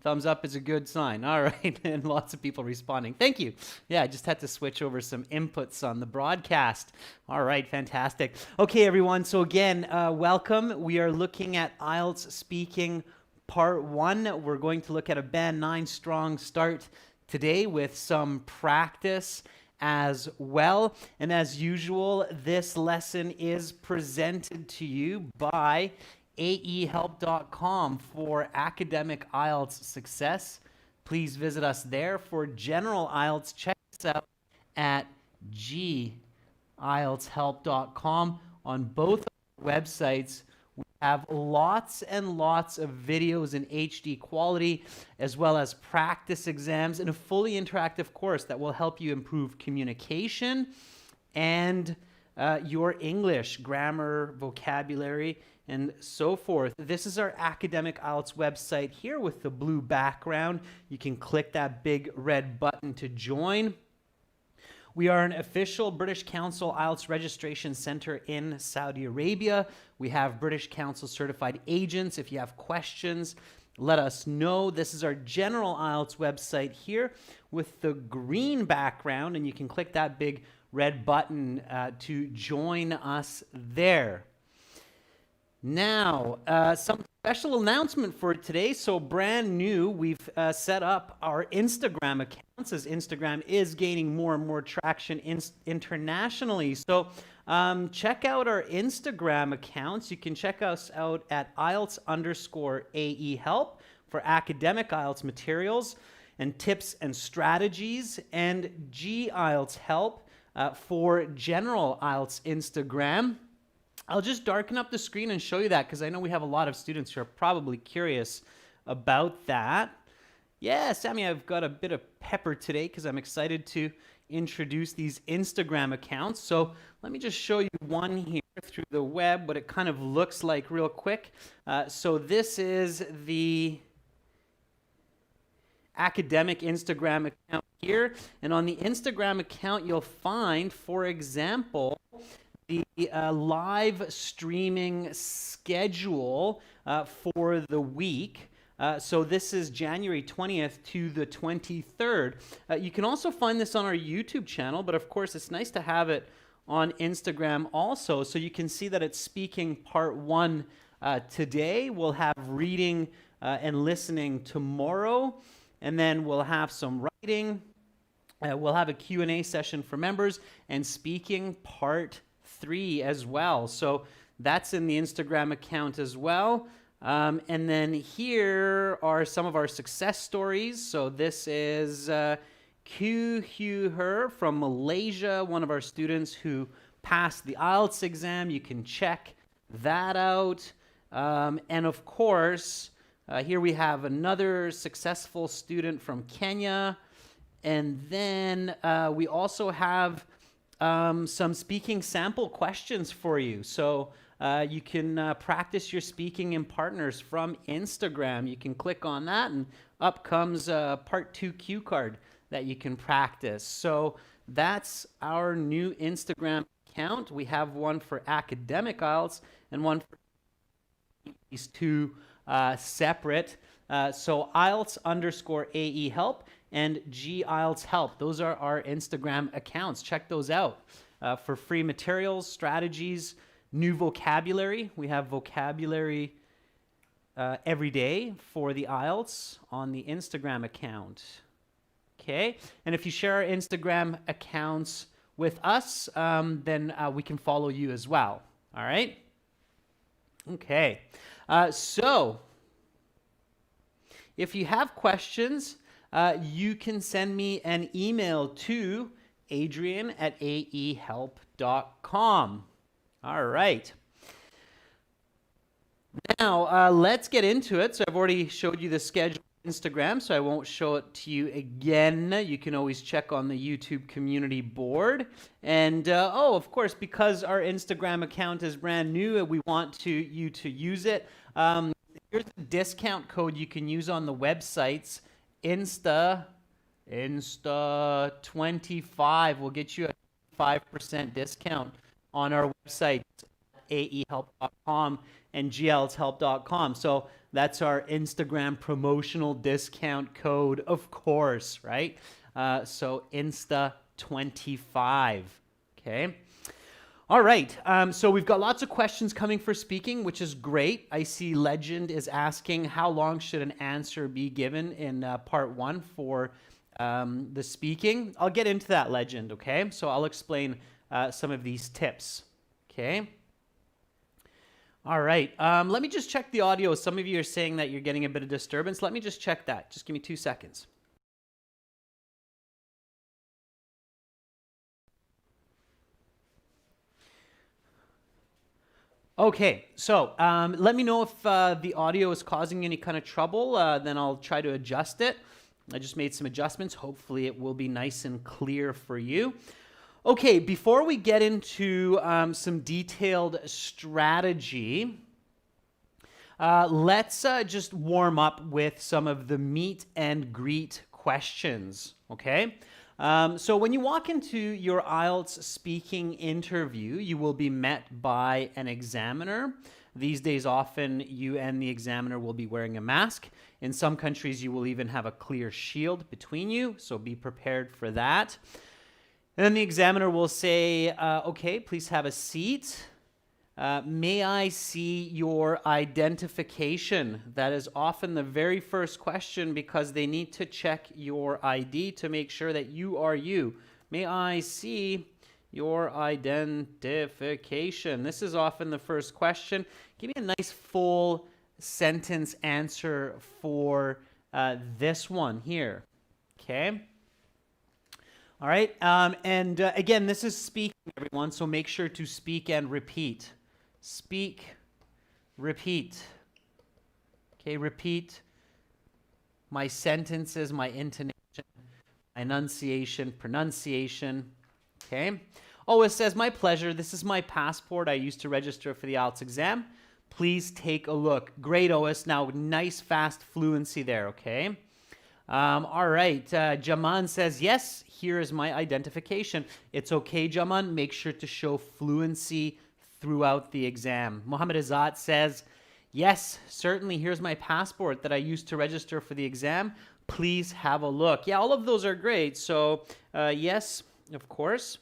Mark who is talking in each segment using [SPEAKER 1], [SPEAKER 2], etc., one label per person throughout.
[SPEAKER 1] Thumbs up is a good sign. All right, and lots of people responding. Thank you. Yeah, I just had to switch over some inputs on the broadcast. All right, fantastic. Okay, everyone. So again, welcome. We are looking at IELTS speaking part 1. We're going to look at a Band 9 strong start today with some practice as well. And as usual, this lesson is presented to you by aehelp.com for academic IELTS success. Please visit us there. For general IELTS, check us out at gieltshelp.com. On both websites, we have lots and lots of videos in HD quality, as well as practice exams and a fully interactive course that will help you improve communication and your English, grammar, vocabulary, and so forth. This is our academic IELTS website here with the blue background. You can click that big red button to join. We are an official British Council IELTS registration center in Saudi Arabia. We have British Council certified agents. If you have questions, let us know. This is our general IELTS website here with the green background, and you can click that big red button to join us there. Now, some special announcement for today. So brand new, we've set up our Instagram accounts as Instagram is gaining more and more traction internationally. So check out our Instagram accounts. You can check us out at IELTS_AEhelp for academic IELTS materials and tips and strategies, and GIELTS help for general IELTS Instagram. I'll just darken up the screen and show you that because I know we have a lot of students who are probably curious about that. Yeah, Sammy, I've got a bit of pepper today because I'm excited to introduce these Instagram accounts. So let me just show you one here through the web, what it kind of looks like real quick. So this is the academic Instagram account here. And on the Instagram account, you'll find, for example, the live streaming schedule for the week. So this is January 20th to the 23rd. You can also find this on our YouTube channel, but of course it's nice to have it on Instagram also. So you can see that it's speaking part 1 today. We'll have reading and listening tomorrow, and then we'll have some writing. We'll have a Q&A session for members and speaking part 3 as well. So that's in the Instagram account as well. And then here are some of our success stories. So this is Her from Malaysia, one of our students who passed the IELTS exam. You can check that out. And of course, here we have another successful student from Kenya. And then we also have some speaking sample questions for you. So you can practice your speaking in partners from Instagram. You can click on that and up comes a part 2 cue card that you can practice. So that's our new Instagram account. We have one for academic IELTS and one for these two separate. So IELTS_AEhelp and GIELTS help. Those are our Instagram accounts. Check those out for free materials, strategies, new vocabulary. We have vocabulary every day for the IELTS on the Instagram account. Okay, and if you share our Instagram accounts with us, then we can follow you as well. All right? Okay, so if you have questions, you can send me an email to adrian@aehelp.com. All right. Now, let's get into it. So I've already showed you the schedule on Instagram, so I won't show it to you again. You can always check on the YouTube community board. And, of course, because our Instagram account is brand new, we want you to use it. Here's the discount code you can use on the websites. Insta25 will get you a 5% discount on our website, aehelp.com and glshelp.com. So that's our Instagram promotional discount code, of course, right? So Insta25, okay? All right, so we've got lots of questions coming for speaking, which is great. I see Legend is asking, how long should an answer be given in part 1 for the speaking? I'll get into that, Legend, okay? So I'll explain some of these tips, okay? All right, let me just check the audio. Some of you are saying that you're getting a bit of disturbance. Let me just check that. Just give me 2 seconds. Okay, so let me know if the audio is causing any kind of trouble, then I'll try to adjust it. I just made some adjustments. Hopefully it will be nice and clear for you. Okay, before we get into some detailed strategy, let's just warm up with some of the meet and greet questions, okay? So when you walk into your IELTS speaking interview, you will be met by an examiner. These days, often you and the examiner will be wearing a mask. In some countries, you will even have a clear shield between you, so be prepared for that. And then the examiner will say, okay, please have a seat. May I see your identification? That is often the very first question because they need to check your ID to make sure that you are you. May I see your identification? This is often the first question. Give me a nice full sentence answer for this one here. Okay. All right. Again, this is speaking, everyone, so make sure to speak and repeat. Speak, repeat. Okay, repeat my sentences, my intonation, my enunciation, pronunciation. Okay. Oh, it says, my pleasure. This is my passport I used to register for the IELTS exam. Please take a look. Great, OS. Now, nice, fast fluency there, okay? All right. Jaman says, yes, here is my identification. It's okay, Jaman. Make sure to show fluency throughout the exam. Mohammed Azat says, yes, certainly. Here's my passport that I used to register for the exam. Please have a look. Yeah, all of those are great. So, yes, of course.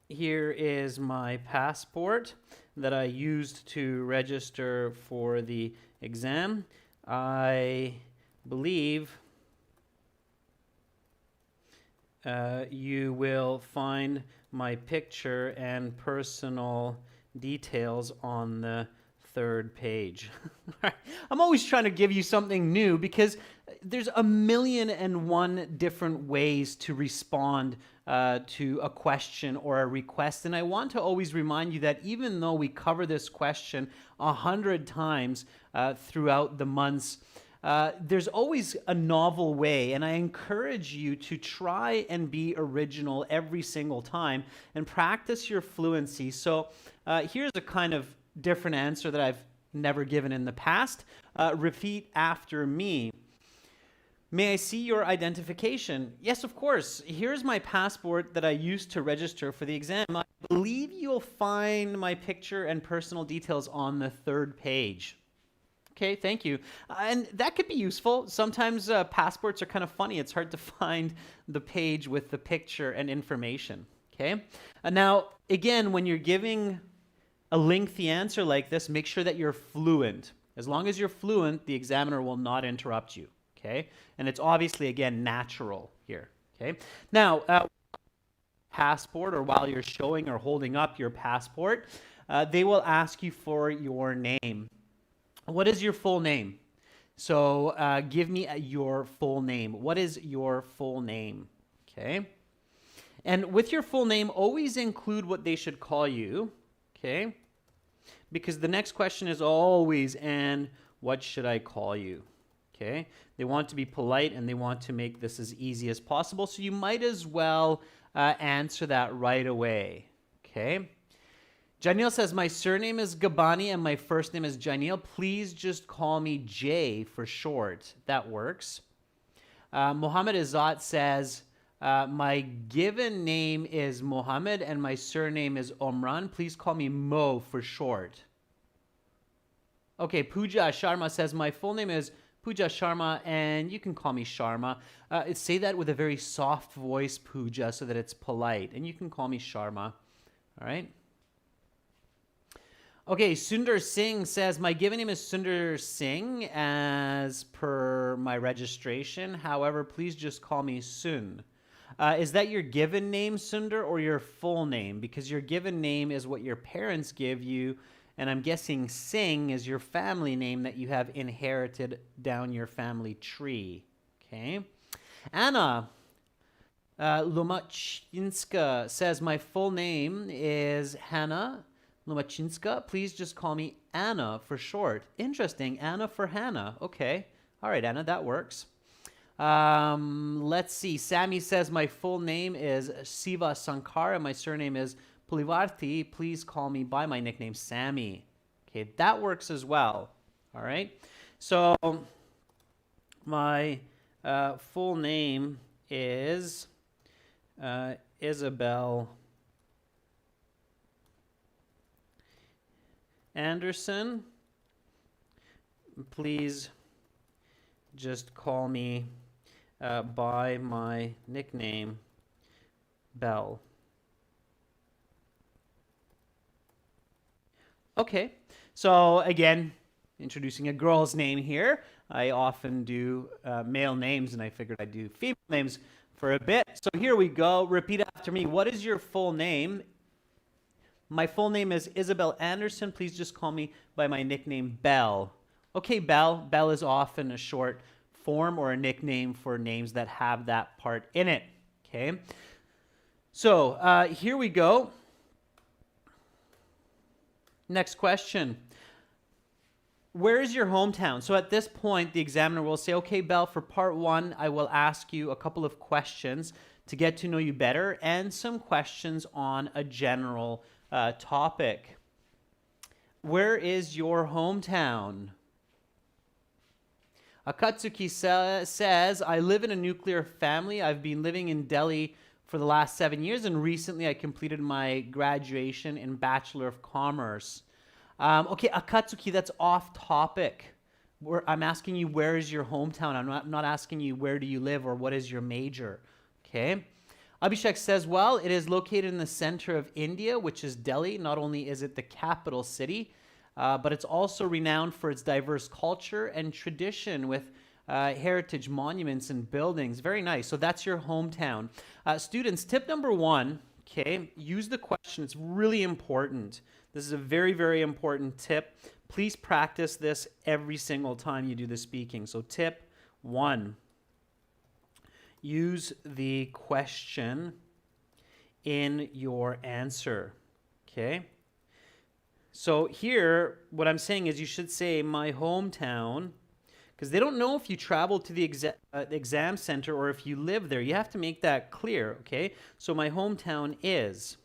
[SPEAKER 1] Here is my passport that I used to register for the exam. I believe you will find my picture and personal details on the 3rd page. I'm always trying to give you something new because there's 1,000,001 different ways to respond to a question or a request. And I want to always remind you that even though we cover this question 100 times throughout the months, there's always a novel way, and I encourage you to try and be original every single time and practice your fluency. So here's a kind of different answer that I've never given in the past. Repeat after me. May I see your identification? Yes, of course. Here's my passport that I used to register for the exam. I believe you'll find my picture and personal details on the 3rd page. Okay, thank you. And that could be useful. Sometimes passports are kind of funny. It's hard to find the page with the picture and information. Okay. Now, again, when you're giving a lengthy answer like this, make sure that you're fluent. As long as you're fluent, the examiner will not interrupt you. Okay. And it's obviously, again, natural here. Okay. Now, passport, or while you're showing or holding up your passport, they will ask you for your name. What is your full name? So give me your full name. What is your full name? Okay. And with your full name, always include what they should call you. Okay. Because the next question is always, and what should I call you? Okay. They want to be polite and they want to make this as easy as possible. So you might as well answer that right away. Okay. Janil says, my surname is Gabani and my first name is Janil. Please just call me Jay for short. That works. Mohammed Azat says, My given name is Mohammed and my surname is Omran. Please call me Mo for short. Okay, Pooja Sharma says, my full name is Pooja Sharma, and you can call me Sharma. Say that with a very soft voice, Pooja, so that it's polite. And you can call me Sharma. All right? Okay, Sundar Singh says, my given name is Sundar Singh as per my registration. However, please just call me Sun. Is that your given name, Sundar, or your full name? Because your given name is what your parents give you, and I'm guessing Singh is your family name that you have inherited down your family tree. Okay. Anna Lomachinska says, my full name is Hannah Lomachinska. Please just call me Anna for short. Interesting. Anna for Hannah. Okay. All right, Anna, that works. Let's see. Sammy says, my full name is Siva Sankar and my surname is Pulivarthi. Please call me by my nickname, Sammy. Okay, that works as well. All right. So my full name is Isabel Anderson. Please just call me by my nickname, Bell. Okay, so again, introducing a girl's name here. I often do male names, and I figured I'd do female names for a bit. So here we go. Repeat after me. What is your full name? My full name is Isabel Anderson. Please just call me by my nickname, Bell. Okay, Bell. Bell is often a short form or a nickname for names that have that part in it. Okay, so here we go. Next question. Where is your hometown? So at this point, the examiner will say, okay, Bell, for part one, I will ask you a couple of questions to get to know you better and some questions on a general topic. Where is your hometown? Akatsuki says, I live in a nuclear family. I've been living in Delhi for the last 7 years, and recently I completed my graduation in Bachelor of Commerce. Okay, Akatsuki, that's off topic. I'm asking you, where is your hometown? I'm not asking you, where do you live or what is your major? Okay. Abhishek says, well, it is located in the center of India, which is Delhi. Not only is it the capital city, but it's also renowned for its diverse culture and tradition with heritage monuments and buildings. Very nice. So that's your hometown. Students, tip number one, okay, use the question. It's really important. This is a very, very important tip. Please practice this every single time you do the speaking. So tip one, use the question in your answer, okay? So here, what I'm saying is you should say my hometown, because they don't know if you travel to the exam center or if you live there. You have to make that clear, okay? So my hometown is.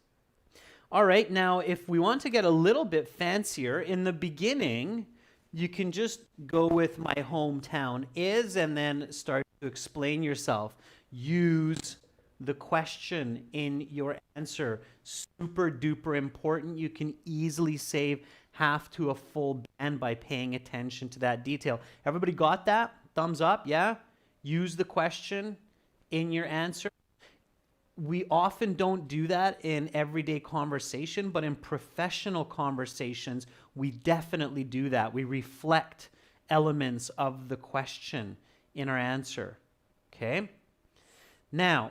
[SPEAKER 1] All right, now if we want to get a little bit fancier, in the beginning, you can just go with my hometown is and then start to explain yourself. Use the question in your answer. Super duper important. You can easily save half to a full band by paying attention to that detail. Everybody got that? Thumbs up, yeah? Use the question in your answer. We often don't do that in everyday conversation, but in professional conversations, we definitely do that. We reflect elements of the question in our answer, okay? Now,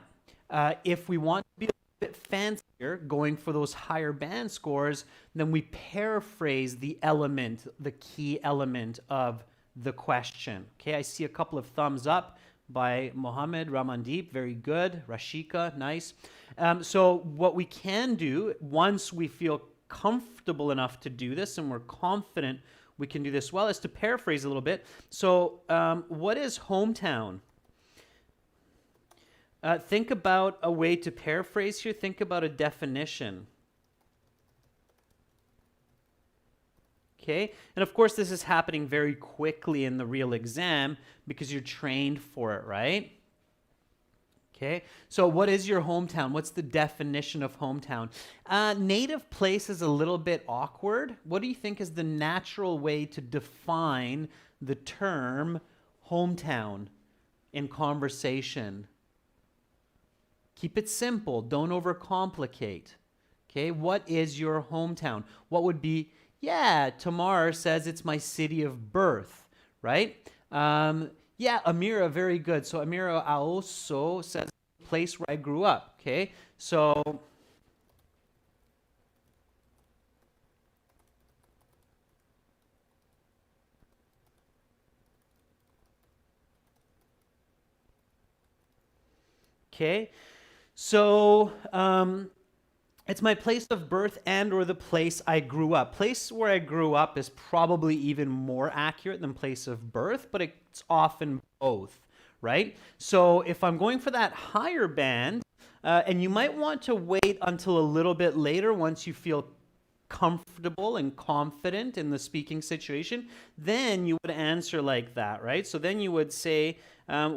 [SPEAKER 1] if we want to be a bit fancier, going for those higher band scores, then we paraphrase the element, the key element of the question. Okay, I see a couple of thumbs up by Mohammed, Ramandeep, very good. Rashika, nice. So what we can do, once we feel comfortable enough to do this and we're confident we can do this well, is to paraphrase a little bit. So what is hometown? Think about a way to paraphrase here. Think about a definition. Okay, and of course this is happening very quickly in the real exam because you're trained for it, right? Okay, so what is your hometown? What's the definition of hometown? Native place is a little bit awkward. What do you think is the natural way to define the term hometown in conversation? Keep it simple. Don't overcomplicate. Okay, what is your hometown? What would be, yeah, Tamar says it's my city of birth, right? Yeah, Amira, very good. So Amira also says place where I grew up, okay? So okay. So it's my place of birth and or the place I grew up. Place where I grew up is probably even more accurate than place of birth, but it's often both, right? So if I'm going for that higher band, and you might want to wait until a little bit later once you feel comfortable and confident in the speaking situation, then you would answer like that, right? So then you would say, I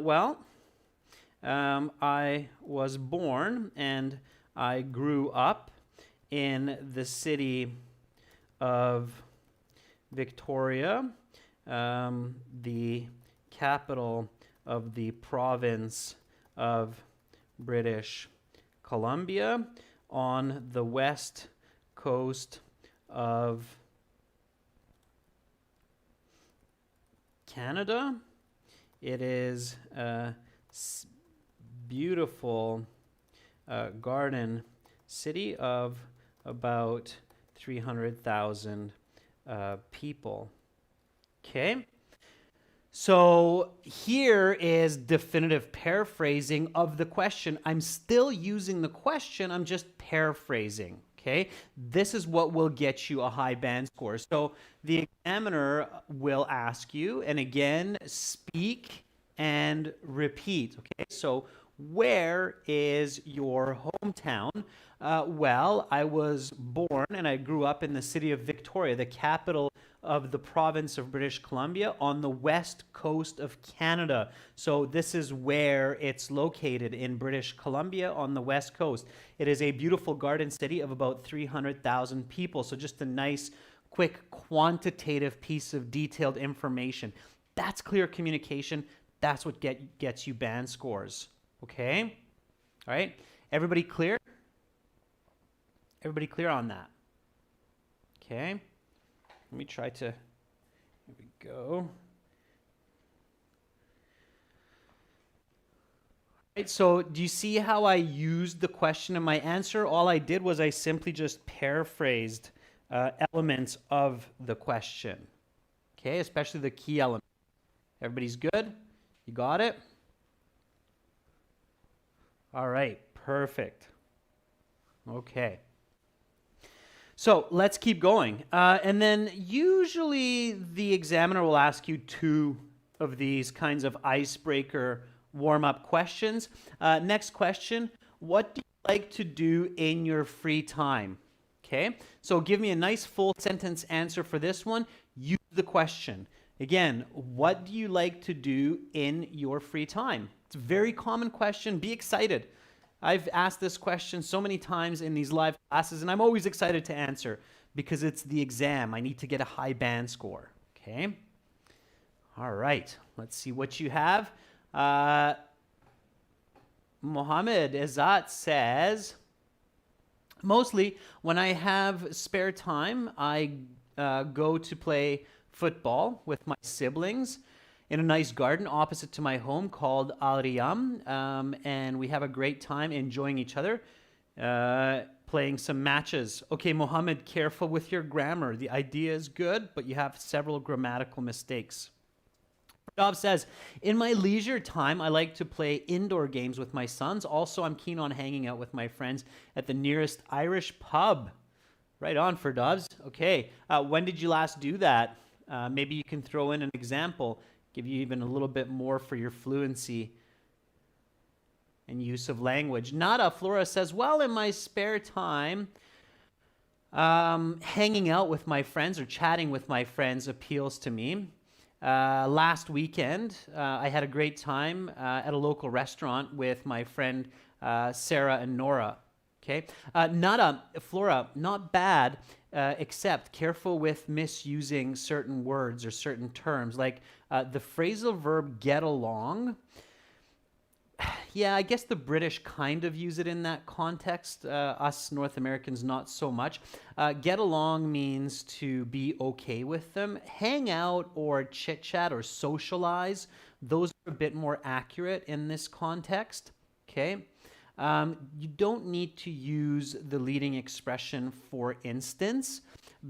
[SPEAKER 1] was born and I grew up in the city of Victoria, the capital of the province of British Columbia, on the west coast of Canada. It is a beautiful garden city of about 300,000 people. Okay. So here is definitive paraphrasing of the question. I'm still using the question, I'm just paraphrasing. Okay, this is what will get you a high band score. So the examiner will ask you, and again, speak and repeat. Okay, so where is your hometown? Well, I was born and I grew up in the city of Victoria, the capital of the province of British Columbia, on the west coast of Canada. So this is where it's located, in British Columbia on the west coast. It is a beautiful garden city of about 300,000 people. So just a nice, quick, quantitative piece of detailed information. That's clear communication. That's what gets you band scores. Okay? All right? Everybody clear? Everybody clear on that? Okay? Let me try to, here we go. All right, so do you see how I used the question in my answer? All I did was I simply just paraphrased elements of the question. Okay, especially the key elements. Everybody's good? You got it? All right, perfect. Okay. So let's keep going. And then usually the examiner will ask you two of these kinds of icebreaker warm-up questions. Next question, what do you like to do in your free time? Okay, so give me a nice full sentence answer for this one. Use the question. Again, what do you like to do in your free time? It's a very common question. Be excited. I've asked this question so many times in these live classes, and I'm always excited to answer because it's the exam. I need to get a high band score. Okay? All right. Let's see what you have. Mohammed Izzat says, mostly when I have spare time, I go to play football with my siblings in a nice garden opposite to my home called Al Riyam, and we have a great time enjoying each other, playing some matches. Okay, Mohammed, careful with your grammar. The idea is good, but you have several grammatical mistakes. Dob says, in my leisure time, I like to play indoor games with my sons. Also, I'm keen on hanging out with my friends at the nearest Irish pub. Right on, for Dobbs. Okay, when did you last do that? Maybe you can throw in an example. Give you even a little bit more for your fluency and use of language. Nada Flora says, well, in my spare time, hanging out with my friends or chatting with my friends appeals to me. Last weekend, I had a great time at a local restaurant with my friend Sarah and Nora. Okay, Flora, not bad, except careful with misusing certain words or certain terms, like the phrasal verb "get along." Yeah, I guess the British kind of use it in that context. Us North Americans, not so much. Get along means to be okay with them. Hang out or chit chat or socialize, those are a bit more accurate in this context. Okay. You don't need to use the leading expression for instance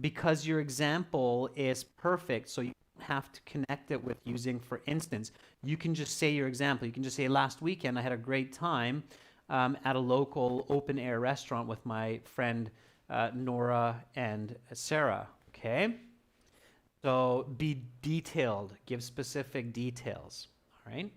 [SPEAKER 1] because your example is perfect. So you don't have to connect it with using for instance. You can just say your example. You can just say, last weekend I had a great time at a local open air restaurant with my friend Nora and Sarah. Okay? So be detailed, give specific details. All right?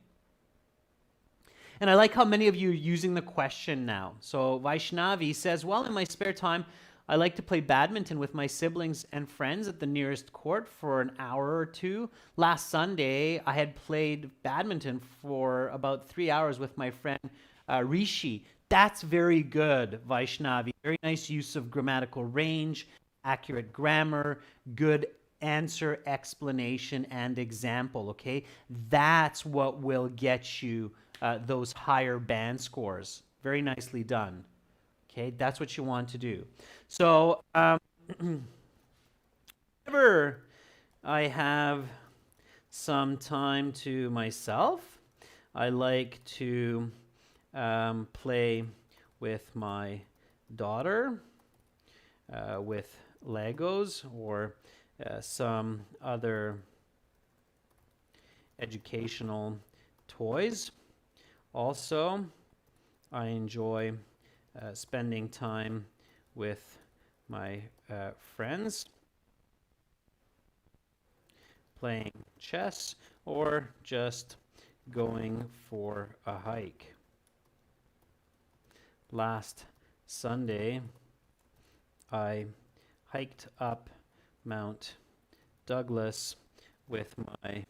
[SPEAKER 1] And I like how many of you are using the question now. So Vaishnavi says, well, in my spare time, I like to play badminton with my siblings and friends at the nearest court for an hour or two. Last Sunday, I had played badminton for about 3 hours with my friend Rishi. That's very good, Vaishnavi. Very nice use of grammatical range, accurate grammar, good answer, explanation, and example, okay? That's what will get you those higher band scores. Very nicely done. Okay, that's what you want to do. So, whenever I have some time to myself, I like to play with my daughter with Legos or some other educational toys. Also, I enjoy spending time with my friends, playing chess, or just going for a hike. Last Sunday, I hiked up Mount Douglas with my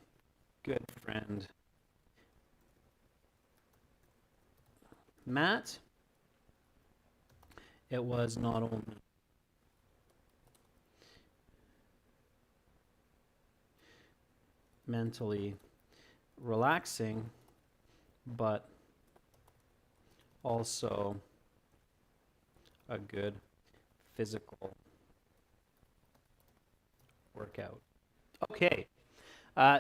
[SPEAKER 1] good friend Matt. It was not only mentally relaxing, but also a good physical workout. Okay,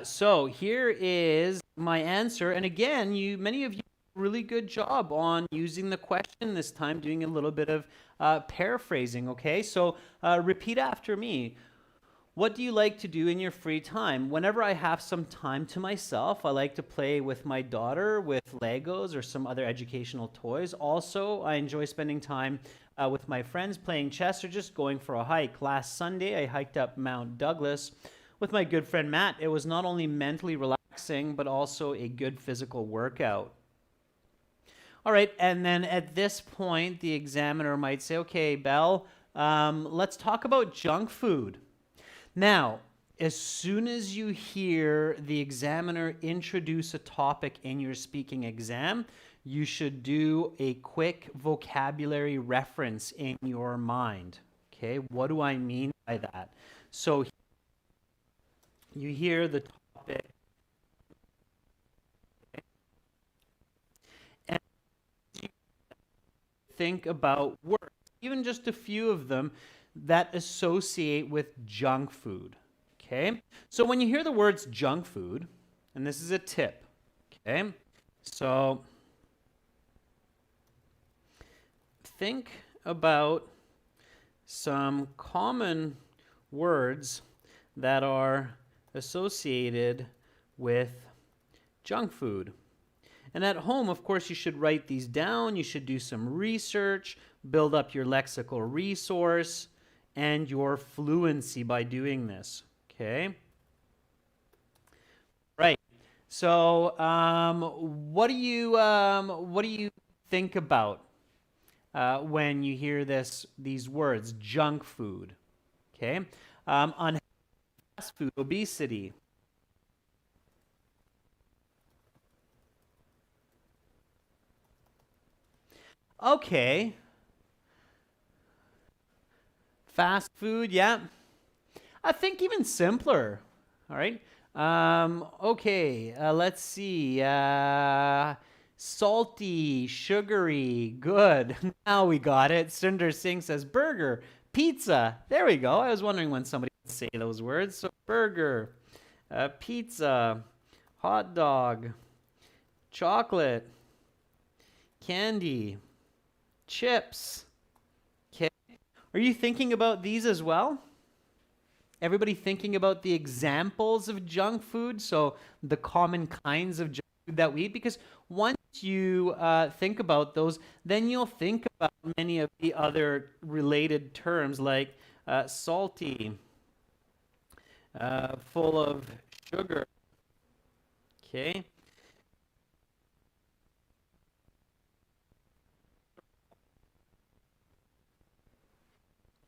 [SPEAKER 1] so here is my answer. And again, many of you did a really good job on using the question this time, doing a little bit of paraphrasing, okay? So repeat after me. What do you like to do in your free time? Whenever I have some time to myself, I like to play with my daughter with Legos or some other educational toys. Also, I enjoy spending time with my friends playing chess or just going for a hike. Last Sunday, I hiked up Mount Douglas with my good friend Matt. It was not only mentally relaxing, but also a good physical workout. All right, and then at this point, the examiner might say, okay, Belle, let's talk about junk food. Now, as soon as you hear the examiner introduce a topic in your speaking exam, you should do a quick vocabulary reference in your mind. Okay, what do I mean by that? So you hear the topic, and you think about words, even just a few of them, that associate with junk food. Okay? So when you hear the words junk food, and this is a tip, okay? So think about some common words that are associated with junk food. And at home, of course, you should write these down. You should do some research, build up your lexical resource and your fluency by doing this. Okay? Right. So, what do you think about when you hear these words, junk food? Okay? On fast food, obesity. Okay. Fast food, yeah. I think even simpler. All right. Okay, let's see. Salty, sugary, good. Now we got it. Sundar Singh says burger, pizza. There we go. I was wondering when somebody would say those words. So burger, pizza, hot dog, chocolate, candy, chips. Okay. Are you thinking about these as well? Everybody thinking about the examples of junk food, so the common kinds of junk food that we eat, because once you think about those, then you'll think about many of the other related terms like salty, full of sugar. Okay.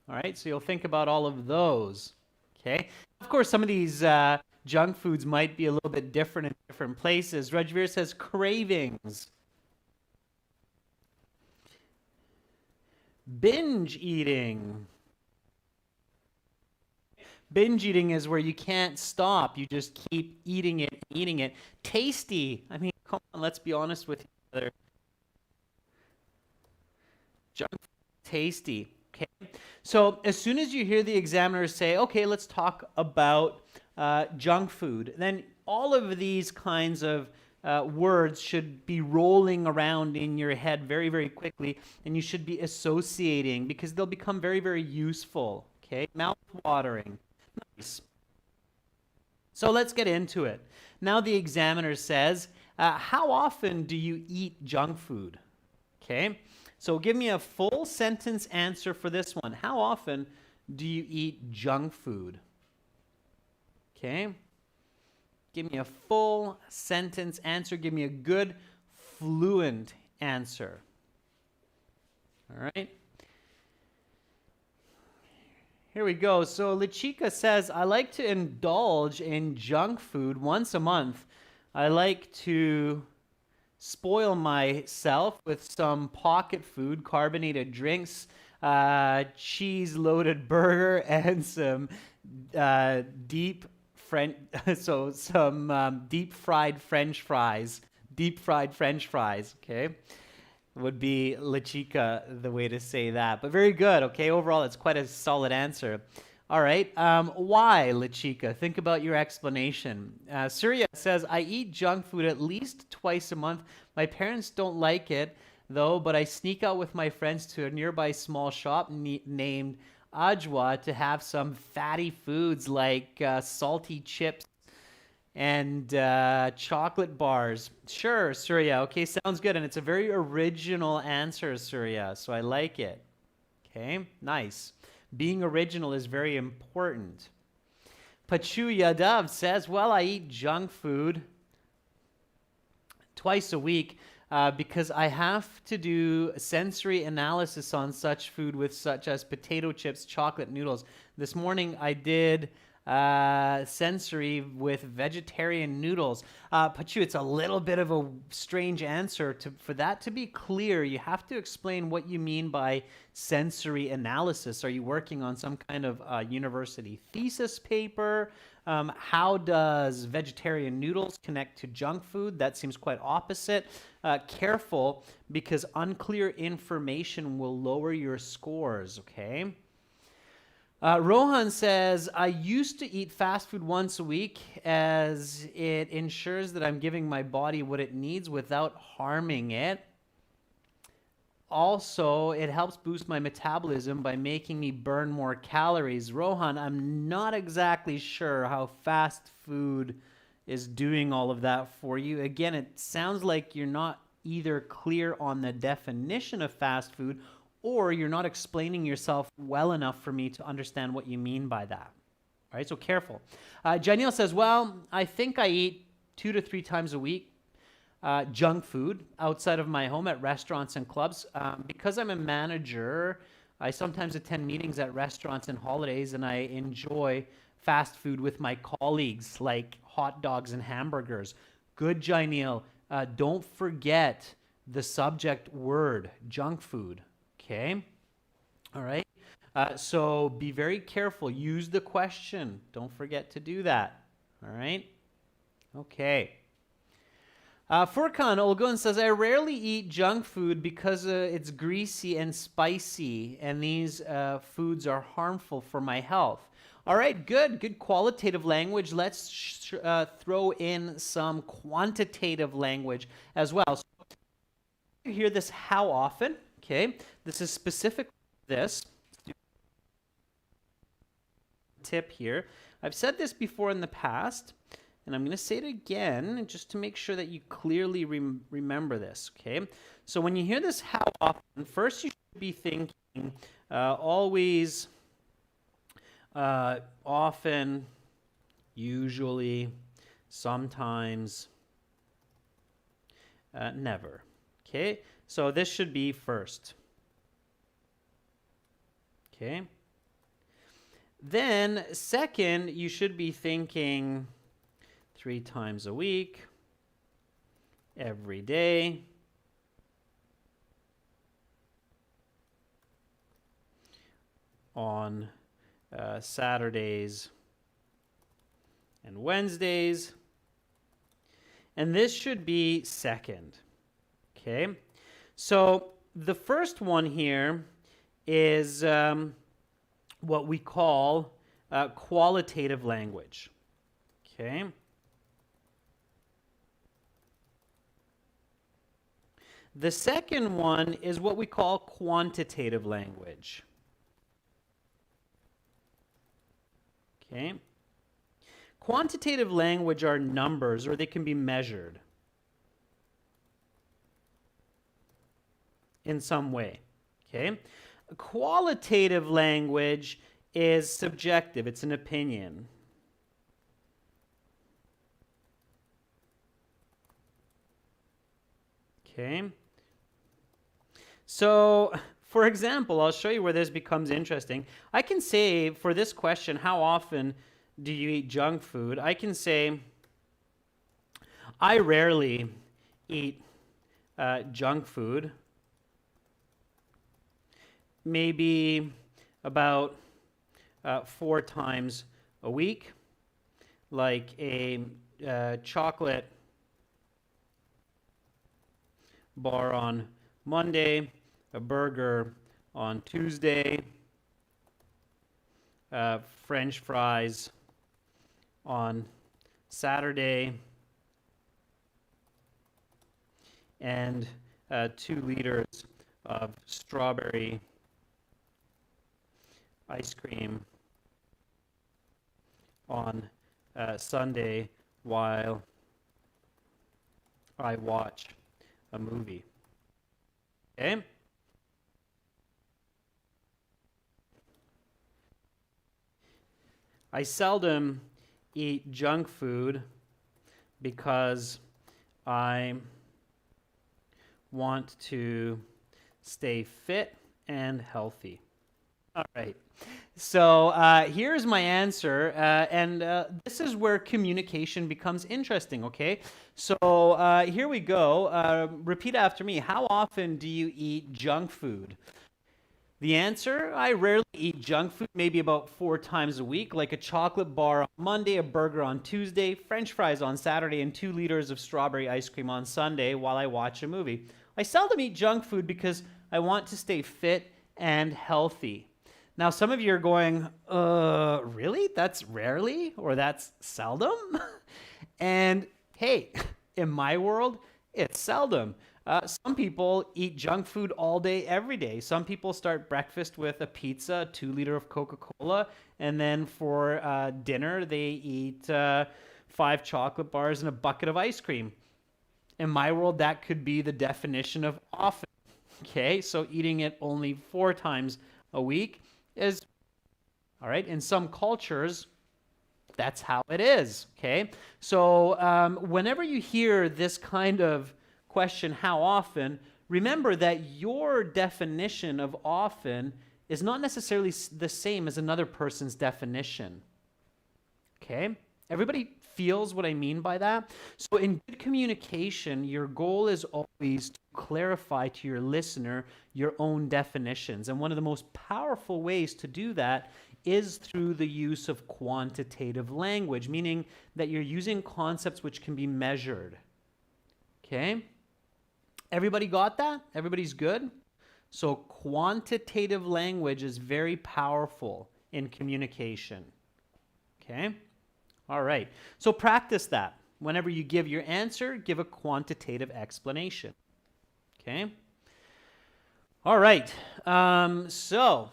[SPEAKER 1] All right, so you'll think about all of those. Okay. Of course, some of these junk foods might be a little bit different in different places. Rajveer says cravings, binge eating. Binge eating is where you can't stop. You just keep eating it, eating it. Tasty. I mean, come on, let's be honest with each other. Junk food, tasty. Okay. So as soon as you hear the examiner say, okay, let's talk about junk food, then all of these kinds of words should be rolling around in your head very, very quickly, and you should be associating because they'll become very, very useful. Okay. Mouth watering. Nice. So let's get into it. Now the examiner says, how often do you eat junk food? Okay, so give me a full sentence answer for this one. How often do you eat junk food? Okay, give me a full sentence answer. Give me a good, fluent answer. All right. Here we go. So Lachika says, I like to indulge in junk food once a month. I like to spoil myself with some pocket food, carbonated drinks, cheese loaded burger, and some deep French, so some deep fried French fries. Deep fried French fries, okay? Would be La Chica the way to say that. But very good, okay? Overall, it's quite a solid answer. All right. Why, La Chica? Think about your explanation. Surya says, I eat junk food at least twice a month. My parents don't like it, though, but I sneak out with my friends to a nearby small shop named Ajwa to have some fatty foods like salty chips and chocolate bars. Sure, Surya. Okay, sounds good. And it's a very original answer, Surya. So I like it. Okay, nice. Being original is very important. Pachu Yadav says, well, I eat junk food twice a week because I have to do sensory analysis on such food with such as potato chips, chocolate noodles. This morning I did sensory with vegetarian noodles. Pachu, it's a little bit of a strange answer. For that to be clear, you have to explain what you mean by sensory analysis. Are you working on some kind of university thesis paper? How does vegetarian noodles connect to junk food? That seems quite opposite. Careful, because unclear information will lower your scores, okay? Rohan says, I used to eat fast food once a week as it ensures that I'm giving my body what it needs without harming it. Also, it helps boost my metabolism by making me burn more calories. Rohan, I'm not exactly sure how fast food is doing all of that for you. Again, it sounds like you're not either clear on the definition of fast food or you're not explaining yourself well enough for me to understand what you mean by that. All right, so careful. Janelle says, well, I think I eat 2 to 3 times a week junk food outside of my home at restaurants and clubs. Because I'm a manager, I sometimes attend meetings at restaurants and holidays, and I enjoy fast food with my colleagues, like hot dogs and hamburgers. Good, Janelle. Don't forget the subject word, junk food. Okay? All right? So be very careful. Use the question. Don't forget to do that. All right? Okay. Furkan Olgun says, I rarely eat junk food because it's greasy and spicy, and these foods are harmful for my health. All right, good. Good qualitative language. Let's throw in some quantitative language as well. So you hear this how often? Okay, this is specific to this tip here. I've said this before in the past, and I'm going to say it again just to make sure that you clearly remember this, okay? So when you hear this how often, first you should be thinking always, often, usually, sometimes, never, okay? So this should be first, okay? Then second, you should be thinking 3 times a week, every day, on Saturdays and Wednesdays, and this should be second, okay? So the first one here is what we call qualitative language, okay? The second one is what we call quantitative language. Okay? Quantitative language are numbers, or they can be measured in some way. Okay? Qualitative language is subjective, it's an opinion. Okay? So, for example, I'll show you where this becomes interesting. I can say, for this question, how often do you eat junk food? I can say, I rarely eat junk food. Maybe about 4 times a week, like a chocolate bar on Monday, a burger on Tuesday, French fries on Saturday, and 2 liters of strawberry ice cream on Sunday while I watch a movie. Okay? I seldom eat junk food because I want to stay fit and healthy. All right. So here's my answer, and this is where communication becomes interesting, okay? So here we go. Repeat after me. How often do you eat junk food? The answer, I rarely eat junk food, maybe about 4 times a week, like a chocolate bar on Monday, a burger on Tuesday, French fries on Saturday, and 2 liters of strawberry ice cream on Sunday while I watch a movie. I seldom eat junk food because I want to stay fit and healthy. Now, some of you are going, really? That's rarely? Or that's seldom? And hey, in my world, it's seldom. Some people eat junk food all day, every day. Some people start breakfast with a pizza, 2 liter of Coca-Cola, and then for dinner, they eat 5 chocolate bars and a bucket of ice cream. In my world, that could be the definition of often. Okay, so eating it only 4 times a week is, all right, in some cultures, that's how it is, okay? So whenever you hear this kind of question, how often, remember that your definition of often is not necessarily the same as another person's definition, okay? Everybody feels what I mean by that? So in good communication, your goal is always to clarify to your listener your own definitions. And one of the most powerful ways to do that is through the use of quantitative language, meaning that you're using concepts which can be measured. Okay? Everybody got that? Everybody's good? So quantitative language is very powerful in communication. Okay? All right. So practice that. Whenever you give your answer, give a quantitative explanation. Okay? All right. So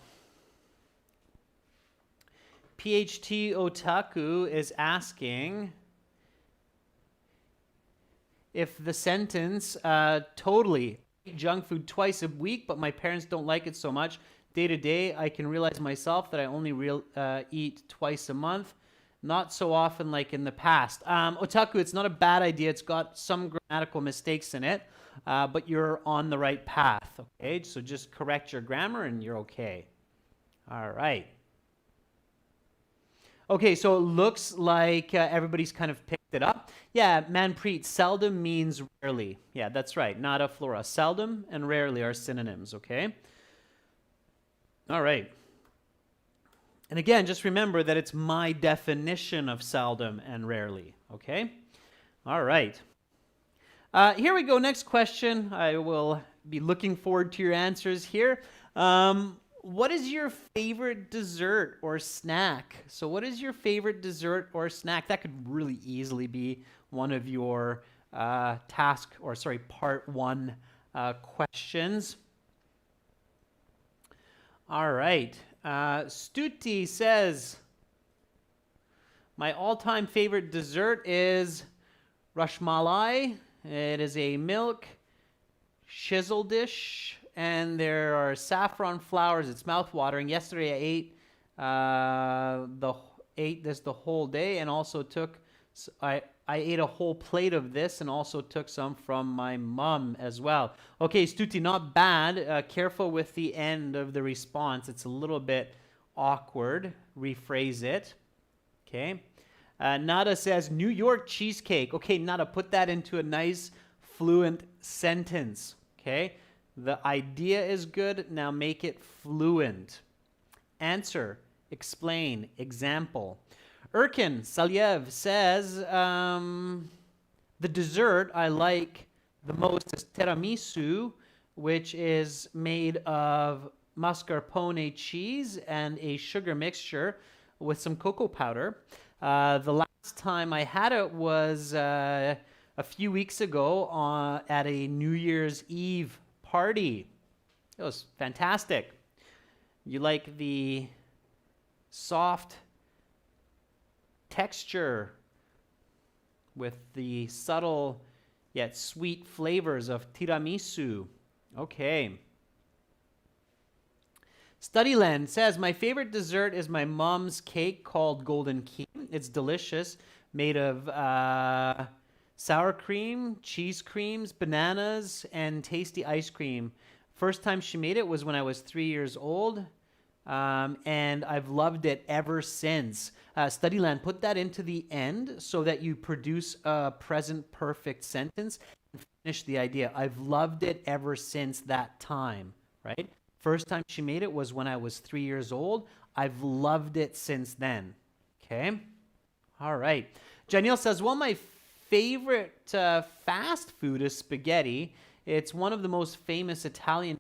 [SPEAKER 1] PHT Otaku is asking if the sentence, totally, eat junk food twice a week, but my parents don't like it so much. Day to day, I can realize myself that I only eat twice a month, not so often like in the past. Otaku, it's not a bad idea. It's got some grammatical mistakes in it, but you're on the right path, okay? So just correct your grammar and you're okay. All right. Okay, so it looks like everybody's kind of picked it up. Yeah, Manpreet, seldom means rarely. Yeah, that's right, nada flora. Seldom and rarely are synonyms, okay? All right. And again, just remember that it's my definition of seldom and rarely, okay? All right. Here we go, next question. I will be looking forward to your answers here. What is your favorite dessert or snack? So what is your favorite dessert or snack? That could really easily be one of your part one questions. All right. Stuti says, my all-time favorite dessert is rashmalai. It is a milk shizzle dish, and there are saffron flowers. It's mouth-watering. Yesterday I ate this the whole day, and also I ate a whole plate of this, and also took some from my mom as well. Okay, Stuti, not bad. Careful with the end of the response. It's a little bit awkward. Rephrase it. Okay. Nada says New York cheesecake. Okay, Nada, put that into a nice fluent sentence. Okay. The idea is good. Now make it fluent. Answer, explain, example. Erkin Saliev says, the dessert I like the most is tiramisu, which is made of mascarpone cheese and a sugar mixture with some cocoa powder. The last time I had it was a few weeks ago at a New Year's Eve party. It was fantastic. You like the soft texture with the subtle yet sweet flavors of tiramisu. Okay. Studyland says, my favorite dessert is my mom's cake called Golden Key. It's delicious, made of sour cream, cheese creams, bananas, and tasty ice cream. First time she made it was when I was 3 years old, and I've loved it ever since. Studyland, put that into the end so that you produce a present perfect sentence and finish the idea. I've loved it ever since that time, right? First time she made it was when I was 3 years old. I've loved it since then. Okay? All right. Janelle says, well, my favorite fast food is spaghetti. It's one of the most famous Italian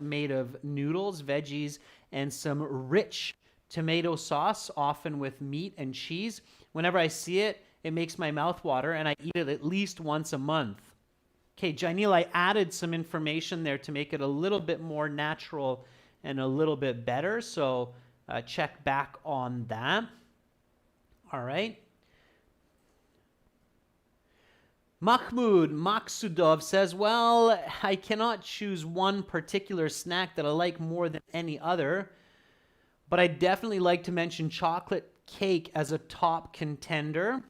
[SPEAKER 1] made of noodles, veggies, and some rich tomato sauce, often with meat and cheese. Whenever I see it, it makes my mouth water, and I eat it at least once a month. Okay, Janil, I added some information there to make it a little bit more natural and a little bit better, so check back on that. All right. Mahmoud Maksudov says, well, I cannot choose one particular snack that I like more than any other, but I definitely like to mention chocolate cake as a top contender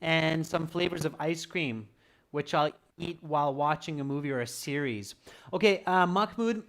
[SPEAKER 1] and some flavors of ice cream, which I'll eat while watching a movie or a series. Okay, Mahmoud,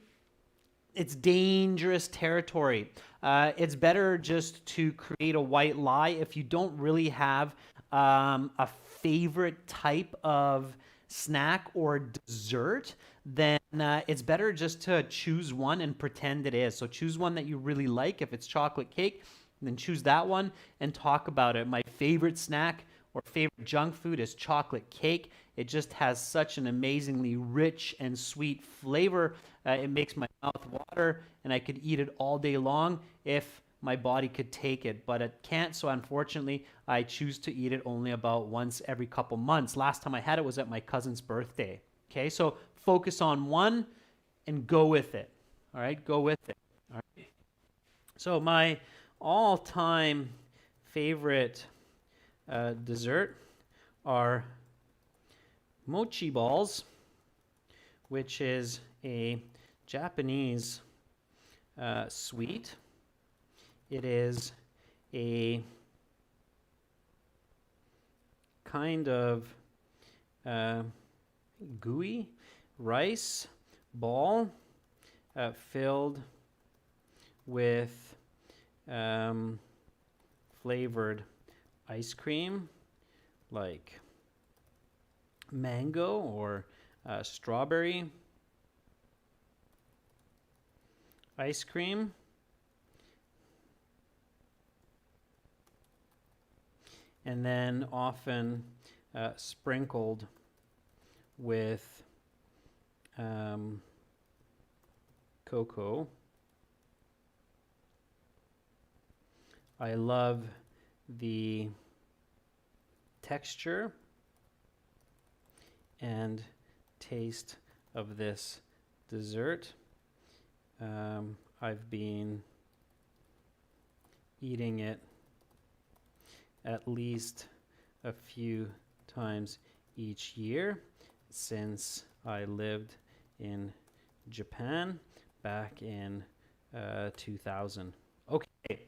[SPEAKER 1] it's dangerous territory. It's better just to create a white lie if you don't really have a favorite type of snack or dessert, then it's better just to choose one and pretend it is. So choose one that you really like. If it's chocolate cake, then choose that one and talk about it. My favorite snack or favorite junk food is chocolate cake. It just has such an amazingly rich and sweet flavor. It makes my mouth water, and I could eat it all day long if my body could take it, but it can't. So unfortunately, I choose to eat it only about once every couple months. Last time I had it was at my cousin's birthday. Okay, so focus on one and go with it. All right, go with it. All right. So my all-time favorite dessert are mochi balls, which is a Japanese sweet. It is a kind of gooey rice ball filled with flavored ice cream like mango or strawberry ice cream. And then often sprinkled with cocoa. I love the texture and taste of this dessert. I've been eating it at least a few times each year since I lived in Japan back in 2000. Okay,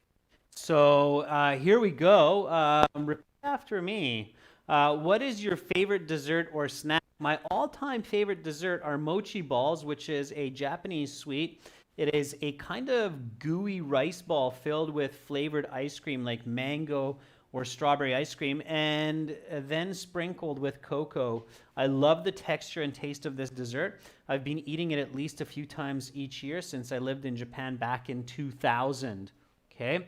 [SPEAKER 1] so here we go. Repeat after me. What is your favorite dessert or snack? My all-time favorite dessert are mochi balls, which is a Japanese sweet. It is a kind of gooey rice ball filled with flavored ice cream like mango or strawberry ice cream, and then sprinkled with cocoa. I love the texture and taste of this dessert. I've been eating it at least a few times each year since I lived in Japan back in 2000. Okay.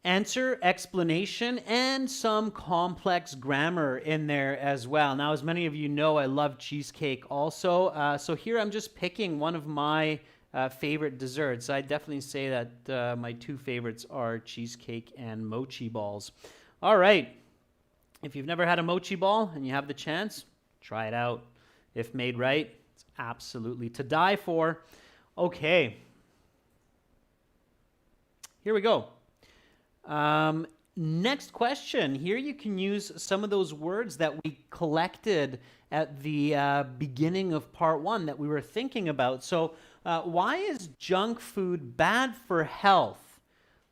[SPEAKER 1] Answer, explanation, and some complex grammar in there as well. Now, as many of you know, I love cheesecake also. So here I'm just picking one of my favorite desserts. I definitely say that my two favorites are cheesecake and mochi balls. All right. If you've never had a mochi ball and you have the chance, try it out. If made right, it's absolutely to die for. Okay. Here we go. Next question. Here you can use some of those words that we collected at the beginning of part one that we were thinking about. So why is junk food bad for health?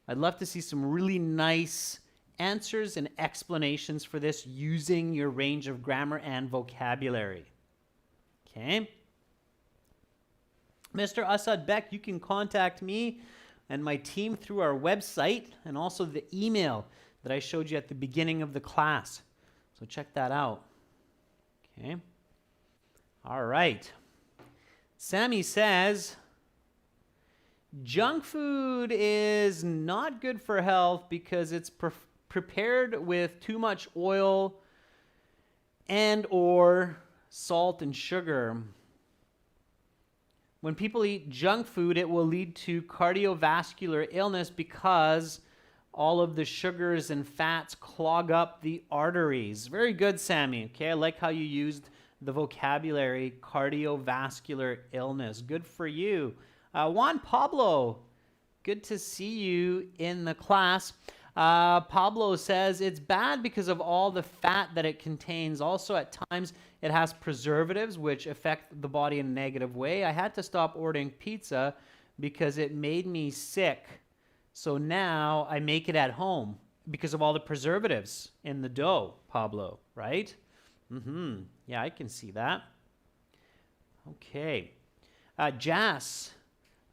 [SPEAKER 1] I'd love to see some really nice answers and explanations for this using your range of grammar and vocabulary. Okay. Mr. Asad Beck, you can contact me and my team through our website and also the email that I showed you at the beginning of the class. So check that out. Okay. All right. Sammy says, junk food is not good for health because it's prepared with too much oil and or salt and sugar. When people eat junk food, it will lead to cardiovascular illness because all of the sugars and fats clog up the arteries. Very good, Sammy. Okay, I like how you used the vocabulary cardiovascular illness. Good for you. Juan Pablo, good to see you in the class. Pablo says it's bad because of all the fat that it contains. Also, at times, it has preservatives which affect the body in a negative way. I had to stop ordering pizza because it made me sick. So now I make it at home because of all the preservatives in the dough, Pablo, right? Yeah, I can see that. Okay. Jas,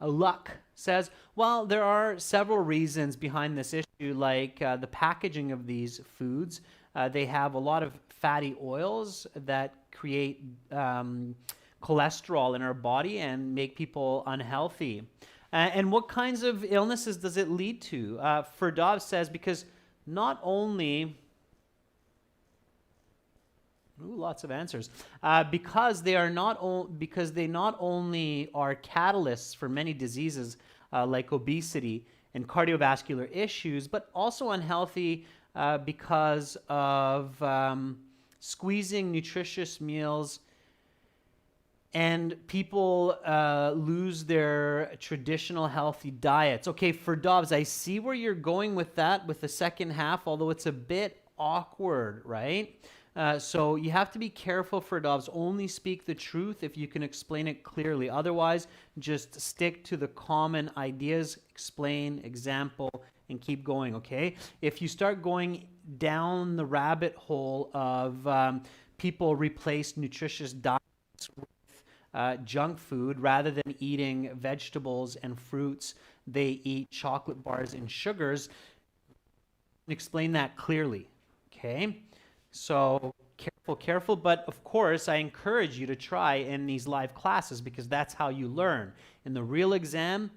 [SPEAKER 1] Luck says, well, there are several reasons behind this issue, like the packaging of these foods. They have a lot of fatty oils that create cholesterol in our body and make people unhealthy. And what kinds of illnesses does it lead to? Ferdov says because not only, lots of answers, because they are because they not only are catalysts for many diseases like obesity and cardiovascular issues, but also unhealthy because of squeezing nutritious meals, and people lose their traditional healthy diets. Okay, for Dobbs, I see where you're going with that, with the second half, although it's a bit awkward, right? So you have to be careful, for Dobbs. Only speak the truth if you can explain it clearly. Otherwise, just stick to the common ideas, explain, example, and keep going, okay? If you start going down the rabbit hole of people replace nutritious diets with junk food, rather than eating vegetables and fruits, they eat chocolate bars and sugars. Explain that clearly, okay? So careful, but of course I encourage you to try in these live classes because that's how you learn. In the real exam,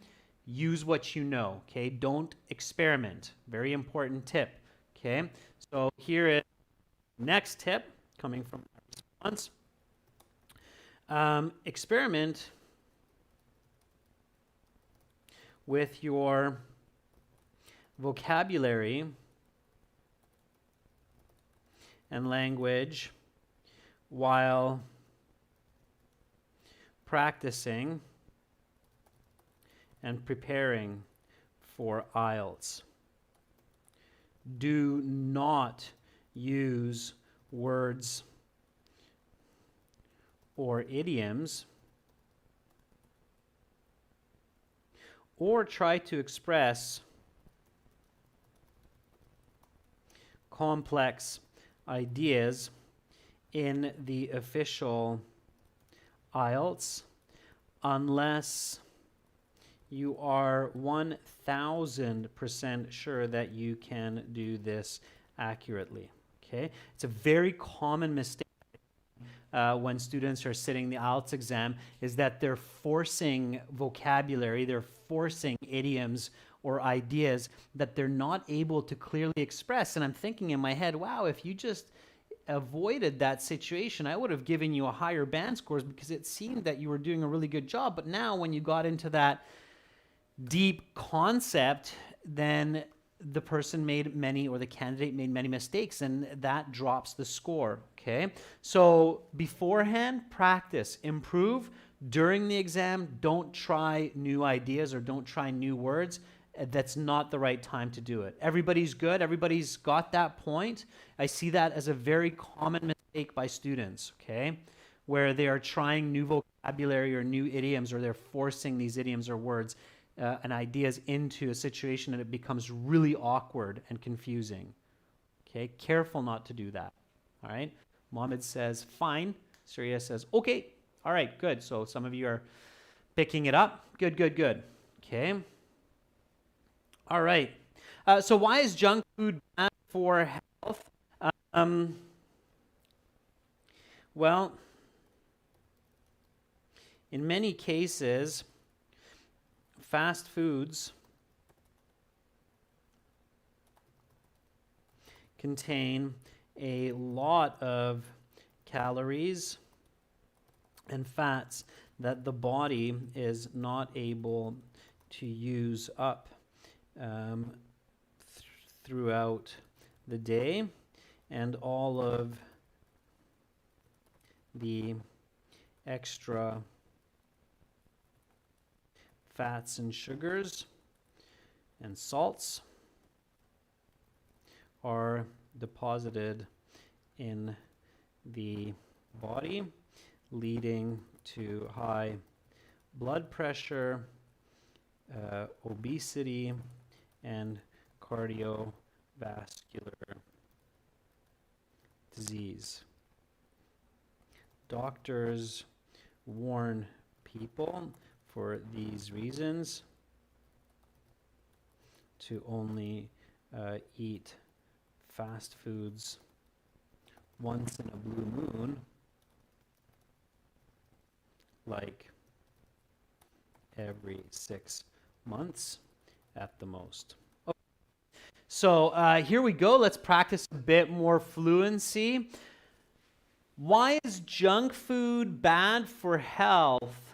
[SPEAKER 1] use what you know, okay? Don't experiment. Very important tip, okay? So here is next tip coming from my response. Experiment with your vocabulary and language while practicing and preparing for IELTS. Do not use words or idioms, or try to express complex ideas in the official IELTS unless you are 1000% sure that you can do this accurately. Okay? It's a very common mistake when students are sitting the IELTS exam, is that they're forcing vocabulary, they're forcing idioms or ideas that they're not able to clearly express. And I'm thinking in my head, wow, if you just avoided that situation, I would have given you a higher band scores because it seemed that you were doing a really good job. But now when you got into that deep concept, then the person made many, or the candidate made many mistakes, and that drops the score, okay? So beforehand, practice, improve. During the exam, don't try new ideas or don't try new words. That's not the right time to do it. Everybody's good. Everybody's got that point. I see that as a very common mistake by students, okay? Where they are trying new vocabulary or new idioms, or they're forcing these idioms or words and ideas into a situation, and it becomes really awkward and confusing. Okay, careful not to do that. All right, Mohammed says, fine. Surya says, okay. All right, good. So some of you are picking it up. Good. Okay. All right. So why is junk food bad for health? Well, in many cases, fast foods contain a lot of calories and fats that the body is not able to use up throughout the day, and all of the extra fats and sugars and salts are deposited in the body, leading to high blood pressure, obesity, and cardiovascular disease. Doctors warn people for these reasons to only eat fast foods once in a blue moon, like every 6 months at the most. Okay. So here we go. Let's practice a bit more fluency. Why is junk food bad for health?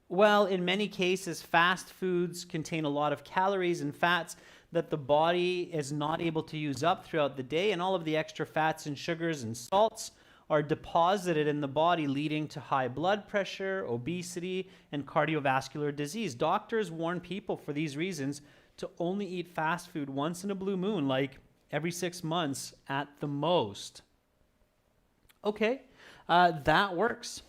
[SPEAKER 1] Well, in many cases, fast foods contain a lot of calories and fats that the body is not able to use up throughout the day, and all of the extra fats and sugars and salts are deposited in the body, leading to high blood pressure, obesity, and cardiovascular disease. Doctors warn people for these reasons to only eat fast food once in a blue moon, like every 6 months at the most. Okay, that works.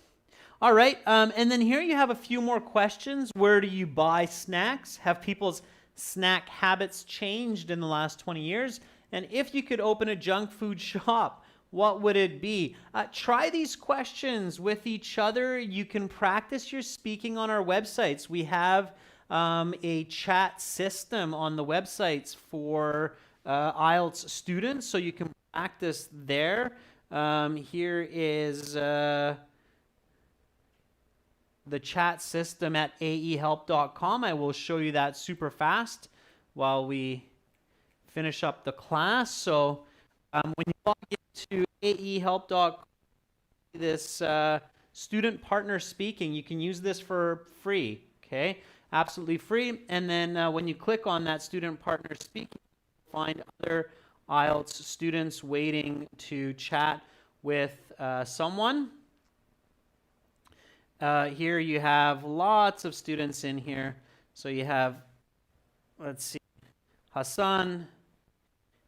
[SPEAKER 1] All right, and then here you have a few more questions. Where do you buy snacks? Have people's snack habits changed in the last 20 years? And if you could open a junk food shop, what would it be? Try these questions with each other. You can practice your speaking on our websites. We have a chat system on the websites for IELTS students, so you can practice there. Here is the chat system at aehelp.com. I will show you that super fast while we finish up the class. So when you log into aehelp.com, this student partner speaking, you can use this for free, okay? Absolutely free. And then when you click on that student partner speaking, find other IELTS students waiting to chat with someone. Here you have lots of students in here. So you have, let's see, Hassan,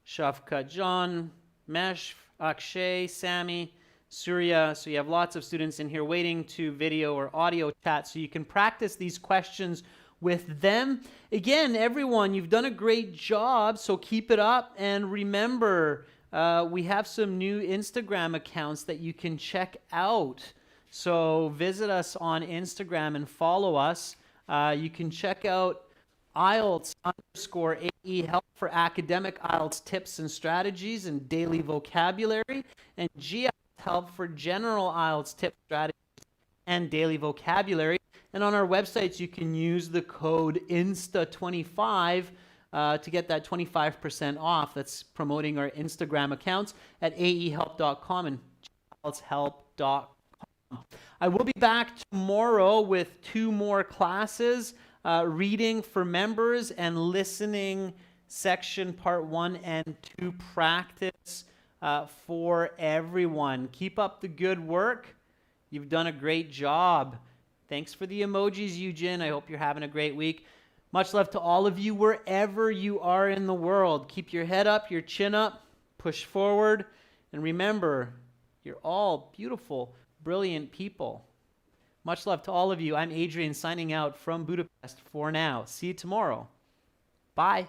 [SPEAKER 1] Shafkat John, Mesh, Akshay, Sammy, Surya. So you have lots of students in here waiting to video or audio chat, so you can practice these questions with them. Again, everyone, you've done a great job, so keep it up. And remember, we have some new Instagram accounts that you can check out. So visit us on Instagram and follow us. You can check out IELTS_AE Help for academic IELTS tips and strategies and daily vocabulary, and GIELTS Help for general IELTS tips, strategies, and daily vocabulary. And on our websites, you can use the code INSTA25 to get that 25% off. That's promoting our Instagram accounts at aehelp.com and gieltshelp.com. I will be back tomorrow with 2 more classes, reading for members and listening section part 1 and 2 practice for everyone. Keep up the good work. You've done a great job. Thanks for the emojis, Eugene. I hope you're having a great week. Much love to all of you wherever you are in the world. Keep your head up, your chin up, push forward, and remember, you're all beautiful, brilliant people. Much love to all of you. I'm Adrian signing out from Budapest for now. See you tomorrow. Bye.